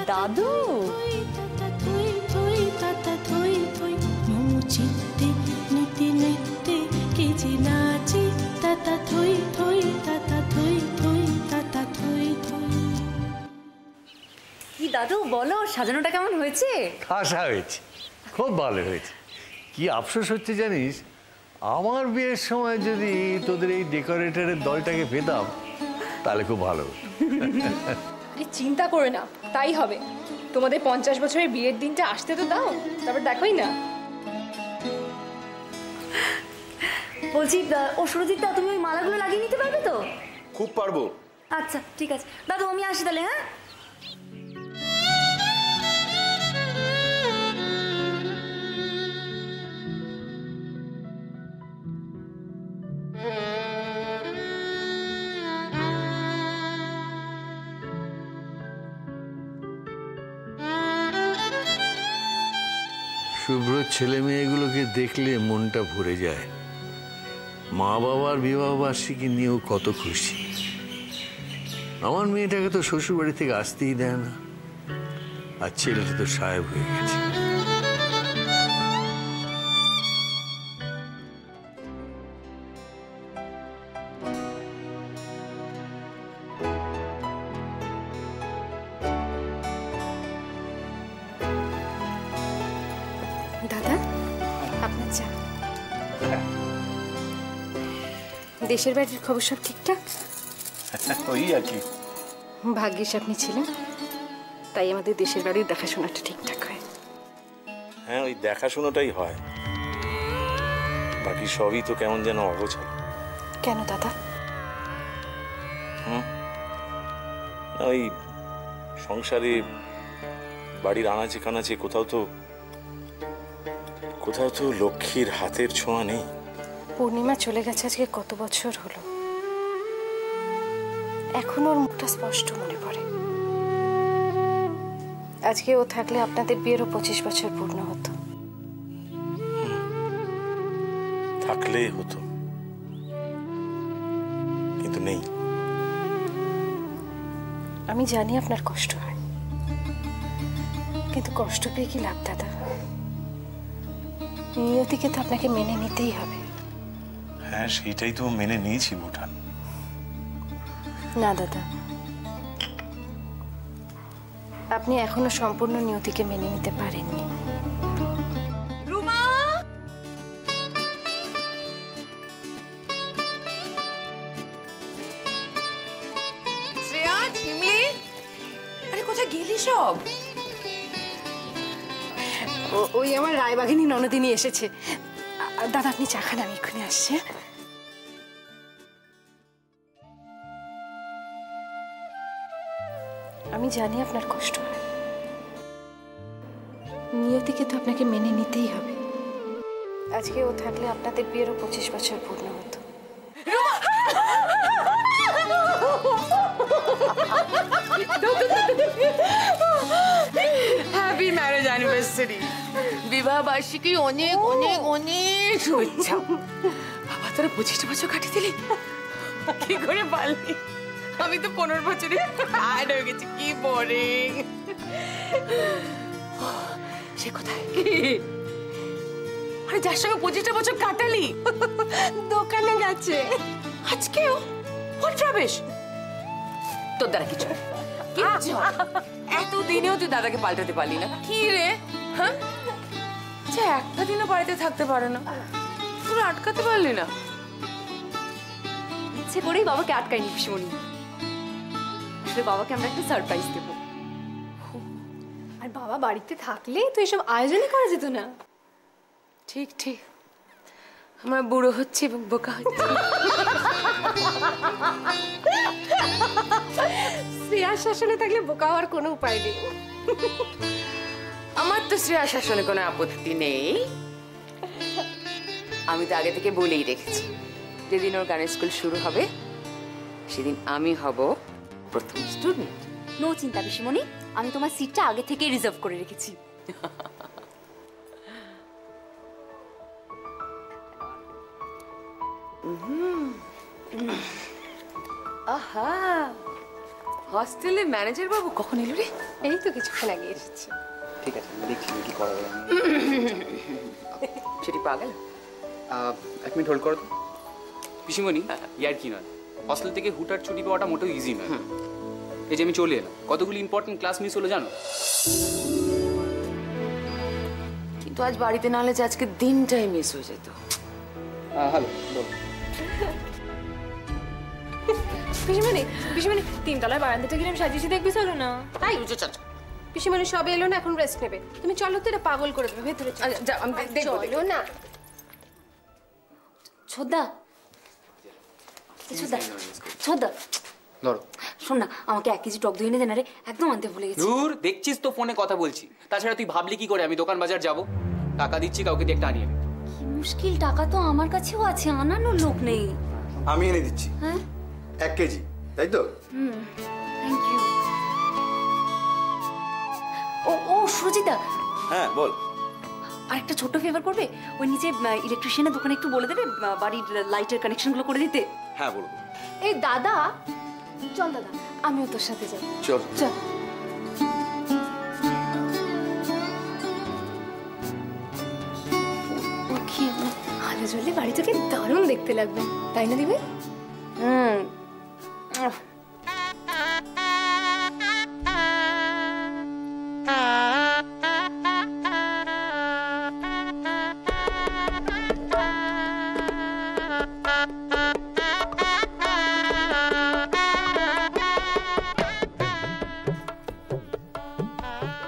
দাদু কি দাদু বলো, সাজানোটা কেমন হয়েছে? খাসা হয়েছে, খুব ভালো হয়েছে। কি আফসোস হচ্ছে জানিস, আমার বিয়ের সময় যদি তোদের এই ডেকোরেটরের দলটাকে পেতাম তাহলে খুব ভালো হতো। চিন্তা করে না, তাই হবে। তোমাদের 50 বছরের বিয়ের দিনটা আসতে তো দাও, তারপর দেখোই না। বলছি ও সুরজিৎ দা, তুমি ওই মালাগুলো লাগিয়ে নিতে পারবে তো? খুব পারবো। আচ্ছা ঠিক আছে দাদু, আমি আসি তাহলে। হ্যাঁ শুভ্র ছেলে মেয়েগুলোকে দেখলে মনটা ভরে যায়। মা বাবার বিবাহ বার্ষিকী নিয়েও কত খুশি। আমার মেয়েটাকে তো শ্বশুর বাড়ি থেকে আসতেই দেয় না, আর ছেলেটা তো সাহেব হয়ে গেছে। দাদা, আপনার চা। দেশের বাড়ির খবর সব ঠিকঠাক? ওই আর কি। ভাগ্যিস আপনি ছিলেন, তাই আমাদের দেশের বাড়ির দেখাশোনাটা ঠিকঠাক হয়। হ্যাঁ, ওই দেখাশোনাটাই হয়, বাকি সবই তো কেমন যেন অগোছালো। কেন দাদা? ওই সংসারে বাড়ির আনাচে কানাচে কোথাও তো লক্ষ্মীর হাতের ছোঁয়া নেই। পূর্ণিমা চলে গেছে আজকে কত বছর হলো, এখন ওর মুখটা স্পষ্ট মনে পড়ে। আজকে ও থাকলে আপনাদের বিয়েরও 25 বছর পূর্ণ হতো। থাকলে হতো, কিন্তু নেই। আমি জানি আপনার কষ্ট হয়, কিন্তু কষ্ট পেয়ে কি লাভ দাদা? নিয়তিকে তো আপনাকে মেনে নিতেই হবে। হ্যাঁ, সেইটাই তো মেনে নিয়েছি বুঠান। না দাদা, আপনি এখনো সম্পূর্ণ নিয়তিকে মেনে নিতে পারেননি। রুমা, শ্রেয়া, ঝিমলি, আরে কোথায় গেলি সব? ওই আমার রায়বাঘিনী ননদিনী এসেছে। দাদা আপনি চা খান, আমি এক্ষুনি আসছি। আমি জানি আপনার কষ্ট হয়, নিয়তিকে তো আপনাকে মেনে নিতেই হবে। আজকে ও থাকলে আপনাদের বিয়েরও 25 বছর পূর্ণ হতো। হ্যাপি ম্যারেজ অ্যানিভার্সারি, বিবাহ বার্ষিকী অনেক অনেক অনেক শুভেচ্ছা। বাবা, তোরা 25 বছর কাটিয়ে দিলি, কি করে পারলি? আমি তো 15 বছরে টায়ার্ড হয়ে গেছি, কি বোরিং। সে কোথায়? আরে যার সঙ্গে 25টা বছর কাটালি, দোকানে গেছে আজকেও। What rubbish! তোর দ্বারা কিছু কিচ্ছু, এতদিনেও তুই দাদাকে পাল্টাতে পারলি না। কি রে, হ্যাঁ? যে একটা দিনও বাড়িতে থাকতে পারে না, পুরো আটকাতে পারলি না। ইচ্ছে করেই বাবাকে আটকাইনি পিসমণি, আসলে বাবাকে আমরা একটা সারপ্রাইজ দেবো। আর বাবা বাড়িতে থাকলে তো এসব আয়োজনই করা যেত না। ঠিক ঠিক, আমরা বুড়ো হচ্ছি এবং বোকা হচ্ছি। শ্রেয়া শাসনে থাকলে বোকা হওয়ার কোনো উপায় নেই। আমার তো শ্রেয়া শাসনে কোনো আপত্তি নেই। আমি তো আগে থেকে বলেই রেখেছি, যেদিন ওর গানের স্কুল শুরু হবে সেদিন আমি হব প্রথম স্টুডেন্ট। নো চিন্তা পিসমণি, আমি তোমার সিটটা আগে থেকেই রিজার্ভ করে রেখেছি। আহা, হস্টেলে ম্যানেজার বাবু কখন এলো রে? এই তো কিছুক্ষণ আগে এসেছে। ঠিক আছে, আমি দেখছি কি করা যায়। সেটি পাগল। 1 মিনিট হোল্ড করো তো। পিসিমণি, ইয়ার কি নয়, হস্টেল থেকে হুটার ছুটি পাওয়াটা মোটেও ইজি নয়। এই যে আমি চলে এলাম, কতগুলো ইম্পর্টেন্ট ক্লাস মিস হলো জানো? কিন্তু আজ বাড়িতে না হলে যে আজকে দিনটাই মিস হয়ে যেত। হ্যালো, বলো। পিসিমণি, পিসিমণি, 3 তলার বারান্দাটা কিরম সাজিয়েছি দেখবি, চলো না। তাই চাচা পিসিমণি সবে এলো না, এখন রেস্ট নেবে। তুমি চলো তো, এটা পাগল করে দেবে। ভেতরে চলো না। ছোদ্দা ছোদ্দা ছোদ্দা, ধরো। শোন না, আমাকে 1 কেজি টক দই এনে দেন। আরে একদম আনতে ভুলে গেছি। দূর, দেখছিস তো ফোনে কথা বলছি। তাছাড়া তুই ভাবলি কি করে আমি দোকান বাজার যাব? টাকা দিচ্ছি, কাউকে দিয়ে একটা আনিয়ে নে। কি মুশকিল, টাকা তো আমার কাছেও আছে, আনানোর লোক নেই। আমি এনে দিচ্ছি। হ্যাঁ 1 কেজি, তাই তো? Thank you. ও ও সুরজিতা, হ্যাঁ বল। আর একটা ছোট্ট ফেভার করবে? ওই নিচে ইলেকট্রিশিয়ানের দোকানে একটু বলে দেবে বাড়ির লাইটের কানেকশনগুলো করে দিতে। হ্যাঁ বলবো। এই দাদা, চল দাদা, আমিও তোর সাথে যাই। চল চল। কি আলো জ্বললে বাড়ি থেকে দারুণ দেখতে লাগবে, তাই না দিবে?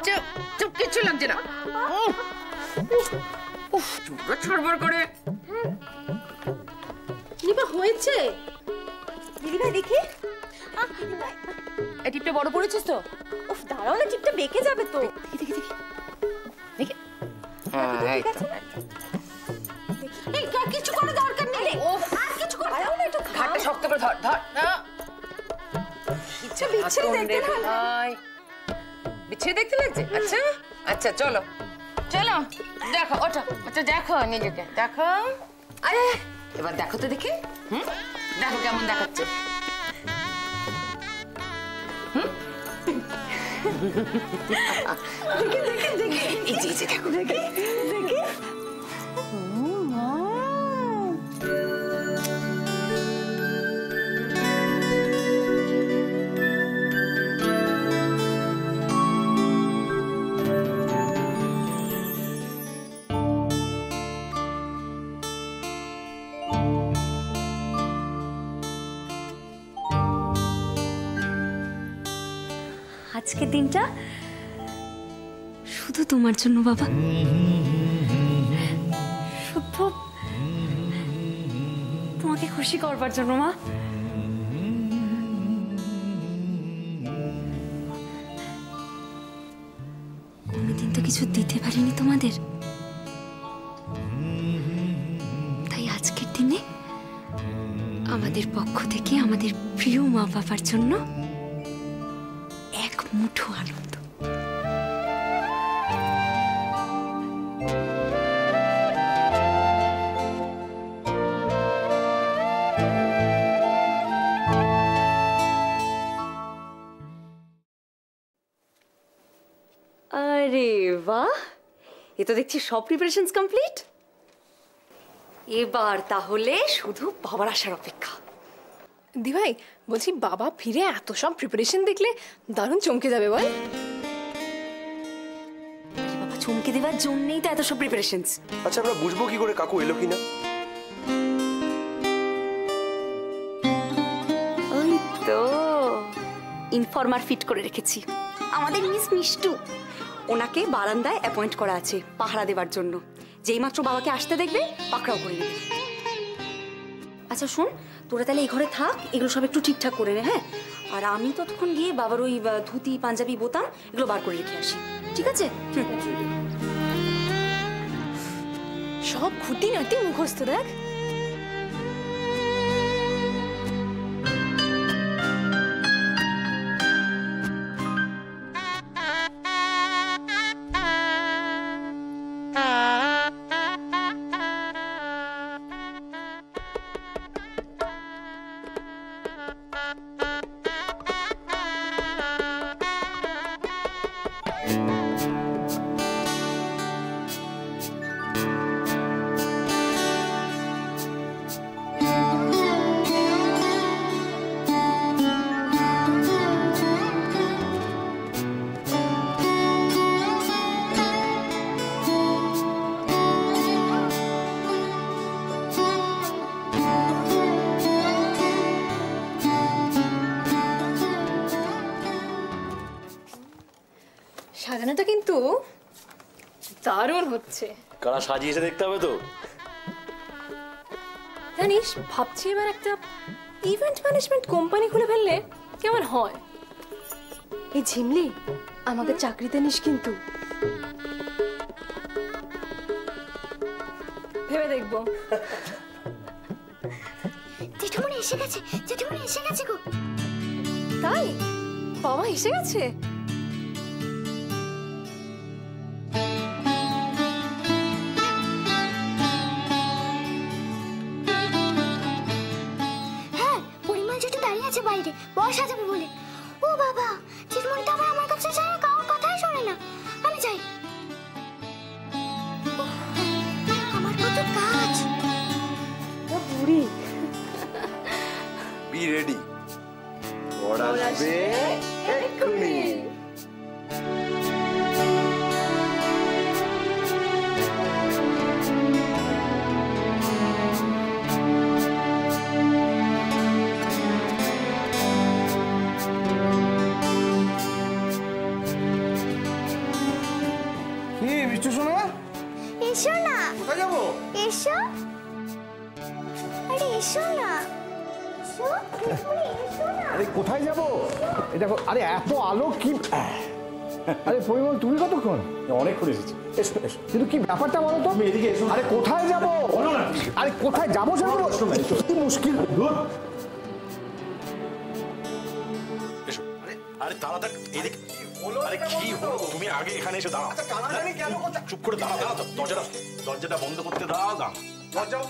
চুপ চুপ, কিচ্ছু লাগছে না। চুপটা ছড়বড় করে। কি বা হয়েছে দিদি ভাই? দেখি। এই টিপটা বড় পড়েছিস তো? উফ, দাঁড়াও না, টিপটা বেঁকে যাবে তো। দেখি দেখি দেখি। হ্যাঁ, এই তো। এই কিছু করার দরকার নেই। আর কিছু করা দাও না, একটু ঘাটটা শক্ত করে ধর ধর। ইচ্ছা বিচ্ছিরি দেখতে না। বিচ্ছিরি দেখতে লাগছে? আচ্ছা আচ্ছা, চলো চলো, দেখো ওটা ওটা, দেখো নিজেকে দেখো। আরে এবার দেখো তো দেখি। দেখো কেমন দেখাচ্ছে। এই যে দেখো দেখি দেখি। আজকের দিনটা শুধু তোমার জন্য বাবা, শুধু তোমাকে খুশি করবার জন্য মা। কোনোদিন তো কিছু দিতে পারিনি তোমাদের, তাই আজকের দিনে আমাদের পক্ষ থেকে আমাদের প্রিয় মা বাবার জন্য 1 মুঠো আনন্দ। আরে বাহ, এ তো দেখছি সব প্রিপারেশনস কমপ্লিট। এবার তাহলে শুধু বাবার আসার অপেক্ষা। দি ভাই, বলছি বাবা ফিরে এত সব প্রিপারেশন দেখলে দারুণ চমকে যাবে বল। আরে বাবা, চমকে দেওয়ার জন্যই তো এত সব প্রিপারেশনস। আচ্ছা আমরা বুঝবো কি করে কাকু এলো কিনা? ওই তো ইনফর্মার ফিট করে রেখেছি, আমাদের মিস মিষ্টু। ওনাকে বারান্দায় অ্যাপয়েন্ট করা আছে পাহারা দেওয়ার জন্য। যেই মাত্র বাবাকে আসতে দেখবে পাকড়াও করে নেবে। আচ্ছা শোন, তোরা তাহলে এই ঘরে থাক, এগুলো সব একটু ঠিকঠাক করে নে। হ্যাঁ, আর আমি ততক্ষণ গিয়ে বাবার ওই ধুতি পাঞ্জাবি বোতাম এগুলো বার করে রেখে আসি, ঠিক আছে? সব খুঁটিনাটি মুখস্থ দেখ। সাজানোটা কিন্তু দারুণ হচ্ছে। কারা সাজিয়েছে দেখতে হবে তো। জানিস, ভাবছি এবার একটা ইভেন্ট ম্যানেজমেন্ট কোম্পানি খুলে ফেললে কেমন হয়। এই ঝিমলি, আমাকে চাকরিতে নিস কিন্তু। ভেবে দেখবো। জেঠুমনি এসে গেছে, জেঠুমনি এসে গেছে গো। তাই বাবা এসে গেছে? হ্যাঁ, পরিমল জেঠু দাঁড়িয়ে আছে বাইরে, বস সাজাবে বলে। ও বাবা, জেঠুমনি তো আবার আমার কাছে ছাড়া কারোর কথাই শোনে না। আমি যাই। আমার কত কাজ। বুড়ি বি রেডি, বড় আসবে এক্ষুনি। কি মিষ্টি শোনা? এসো না। কোথায় যাবো? এসো। আরে এসো না। এসো, জেঠুমনি এসো না। আরে কোথায় যাবো? এটা আরে এত আলো কি? আরে পরিমল, তুমি কতক্ষণ? অনেকক্ষণ এসেছি। এসো এসো। কিন্তু কি ব্যাপারটা বলো তো? তুমি এদিকে এসো। আরে কোথায় যাবো? বলো না। আরে কোথায় যাবো সেগুলো? কি মুশকিল। এসো। আরে তাড়াতাড়ি এদিকে। আরে কি হলো? তুমি আগে এখানে এসে দাঁড়াও। চুপ করে দাঁড়াও, দরজাটা বন্ধ করতে দাও। লজ্জাও?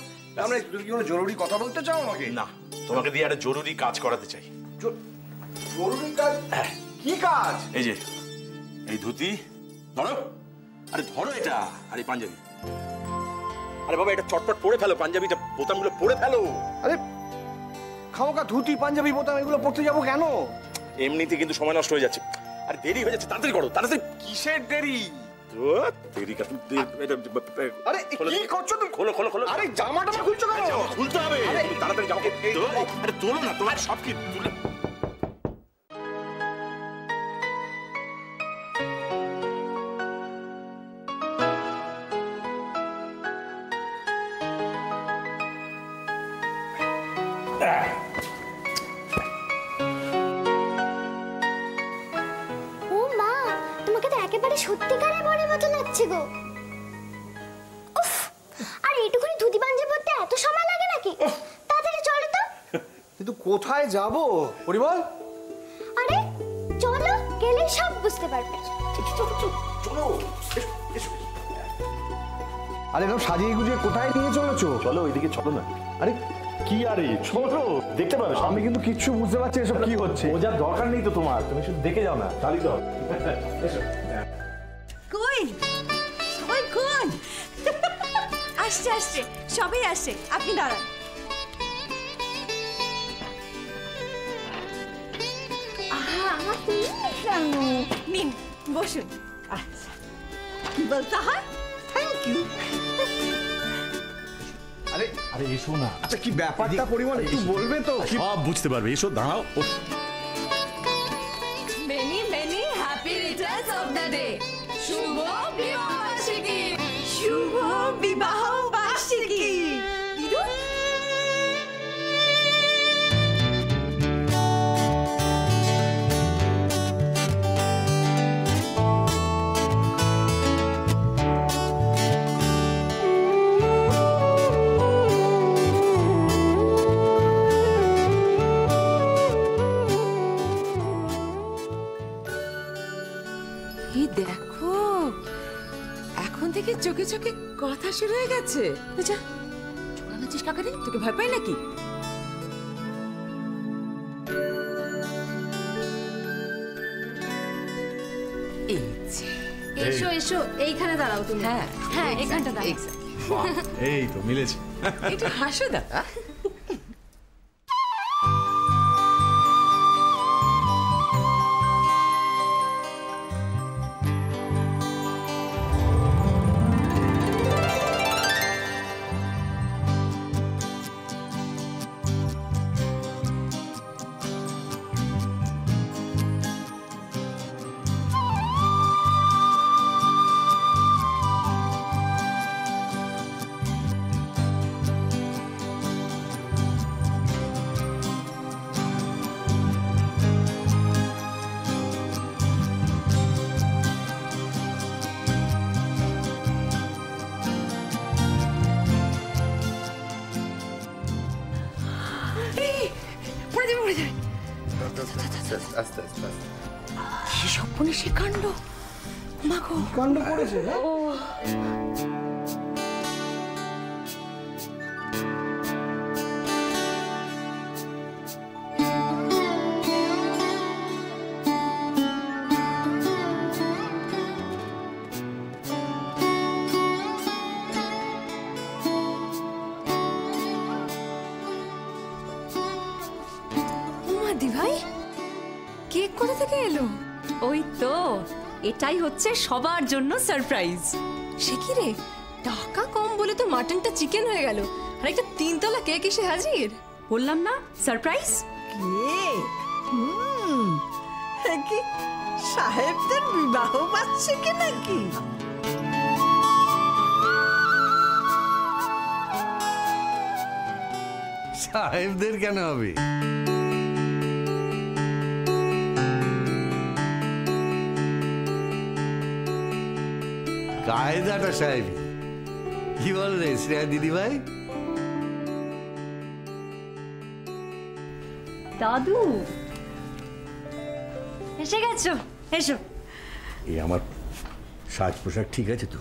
আমরা তুমি কি কোনো জরুরি কথা বলতে চাও আমাকে? না, তোমাকে দিয়ে একটা জরুরি কাজ করাতে চাই। জরুরি কাজ? হ্যাঁ। কি কাজ? এই যে এই ধুতি ধরো। আরে ধরো এটা। আরে পাঞ্জাবি। আরে বাবা, এটা চটপট পরে ফেলো, পাঞ্জাবিটা বোতামগুলো পরে ফেলো। আরে খামোকা ধুতি পাঞ্জাবি বোতাম এগুলো পড়তে যাবো কেন? এমনিতে কিন্তু সময় নষ্ট হয়ে যাচ্ছে। আর দেরি হয়ে যাচ্ছে, তাড়াতাড়ি করো, তাড়াতাড়ি। কিসের দেরি? দেরি কাজ। আরে কি করছো তুমি? খোলো খোলো খোলো। আরে জামাটা খুলছো কেন? জামা খুলতে হবে। আরে, তুমি তাড়াতাড়ি জামা আরে তোলো না, তোমার সব কি তুলে। ও মা, তোমাকে তো একেবারে সত্যিকারের বরের মতো লাগছে গো। উফ, আর এইটুকুনি ধুতি পাঞ্জাবি পরতে এত সময় লাগে নাকি? তাড়াতাড়ি চলো তো। কিন্তু কোথায় যাবো পরিমল? আরে চলো, গেলেই সব বুঝতে পারবে। চলো এসো। আরে এরকম সাজিয়ে গুজিয়ে কোথায় নিয়ে চলেছো? চলো ওইদিকে, চলো না। আরে কি আরে চলো, দেখতে পাবে। আমি কিন্তু কিচ্ছু বুঝতে পারছি এসব কি হচ্ছে। বোঝার দরকার নেই তো তোমার, তুমি শুধু দেখে যাও না। চালি দাও। এসো। কই সবাই কোন? আসছে আসছে, সবাই আসছে, আপনি দাঁড়ান। আমার নিন, বসুন। আচ্ছা, কি বলতে হয়? Thank you. আরে আরে এসো না। আচ্ছা, কি ব্যাপারটা পরিমল একটু বলবে তো? সব বুঝতে পারবে, এসো দাঁড়াও। Many many happy returns of the day. শুভ বিবাহ বার্ষিকী। শুভ বিবাহ বার্ষিকী। দিদু, এই দেখো, এখন থেকে চোখে চোখে কথা শুরু হয়ে গেছে। যা, ছোড়া নাচিস কাকারে, তোকে ভয় পাই নাকি? এই যে, এসো এসো, এইখানে দাঁড়াও তুমি। হ্যাঁ হ্যাঁ, এখানটা দাঁড়াও। এই তো মিলেছে। একটু হাসো দাদা। আস্তে আস্তে আস্তে আস্তে আস্তে। কি সপনেশী কাণ্ড! মা গো, কাণ্ড করেছে। ভাই কেক কোথা থেকে এলো? ওই তো, এটাই হচ্ছে সবার জন্য সারপ্রাইজ। সে কি রে, টাকা কম বলে তো মাটনটা চিকেন হয়ে গেল, আর একটা 3 তলা কেক এসে হাজির। বললাম না সারপ্রাইজ। কি সাহেবদের বিবাহ বার্ষিকী নাকি? সাহেবদের কেন হবে? কায়দাটা সাহেবী। কি বল রে শ্রেয়া দিদি ভাই? দাদু এসে গেছো, এসো। এই আমার সাজ পোশাক ঠিক আছে তো?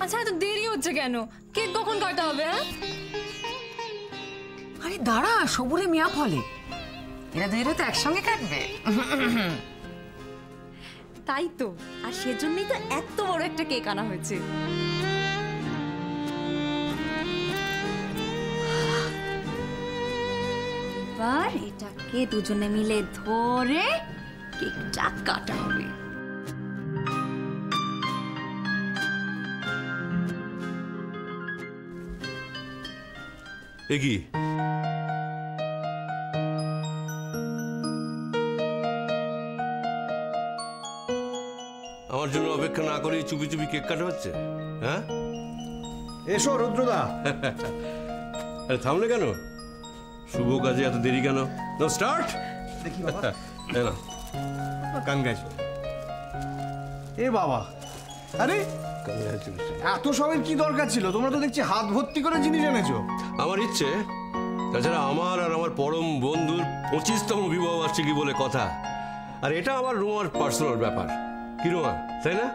আচ্ছা এত দেরি হচ্ছে কেন? কেক কখন কাটা হবে? আরে দাঁড়া, সবুরে মিয়া ফলে, এরা দুজনে তো একসঙ্গে কাটবে। তাই তো, আর সেজন্যই তো এত বড় একটা কেক আনা হয়েছে। এবার এটাকে দুজনে মিলে ধরে কেকটা কাটা হবে। এ কি আমার জন্য অপেক্ষা না করে চুপি চুপি কেক কাটা হচ্ছে? হ্যাঁ, এসো রুদ্রদা। আরে থামলে কেন? শুভ কাজে এত দেরি কেন? নাও স্টার্ট। দেখি বাবা। না কংগ্রাচুলেশন। এ বাবা, আরে এত সবের কি দরকার ছিল? তোমরা তো দেখছি হাত ভর্তি করে জিনিস এনেছো। আমার ইচ্ছে, তাছাড়া আমার আর আমার পরম বন্ধুর 25তম বিবাহ বার্ষিকী বলে কথা, আর এটা আমার রুমার পার্সোনাল ব্যাপার। কি রুমা, তাই না?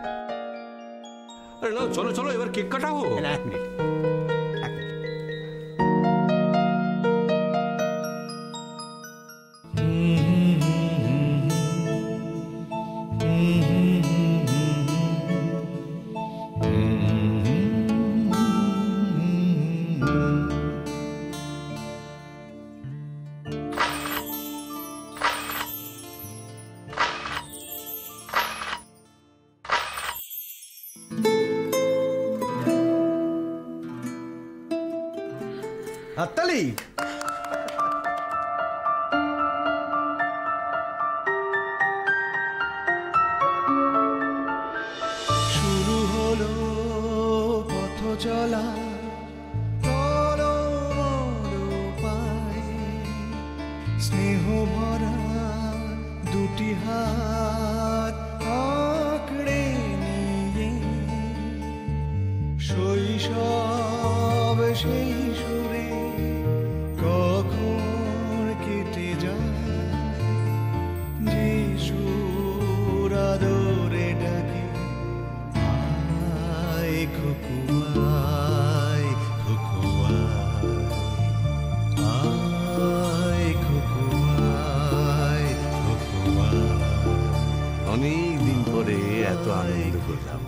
আরে না, চলো চলো এবার কেক কাটা হোক। এক মিনিট। হাততালি। শুরু হলো পথ চলা, স্নেহ ভরা দুটি হাত আঁকড়ে নিয়ে শৈশব সেই সুরে কখন কেটে যায়, যে সুর আদরে ডাকে আয় খকুয়ায় খকুয়ায়, আয় খকুয়ায় খকুয়ায়। অনেক দিন পরে এত আনন্দ করলাম।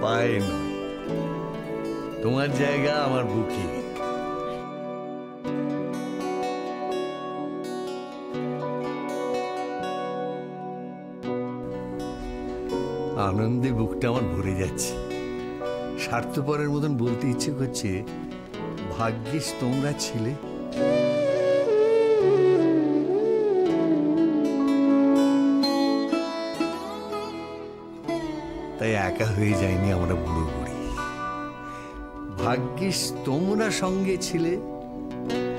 পায়ে নয়, তোমার জায়গা আমার বুকে। আনন্দে বুকটা আমার ভরে যাচ্ছে। স্বার্থপরের মতন বলতে ইচ্ছে করছে, ভাগ্যিস তোমরা ছিলে। তাই একা হয়ে যায়নি আমরা বুড়ো বুড়ি। ভাগ্যিস তোমরা সঙ্গে ছিলে,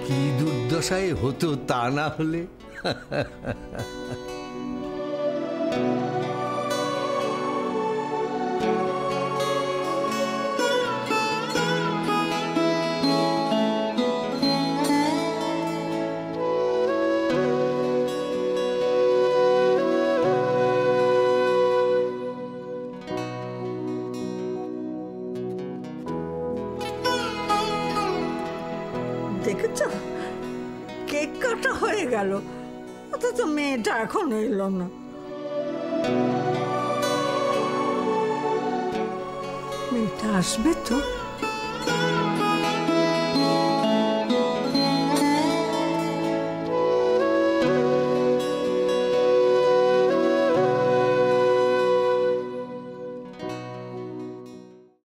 কি দুর্দশায় হতো তা না হলে। গেল, অথচ মেয়েটা এখনো এলো না। মেয়েটা আসবে তো?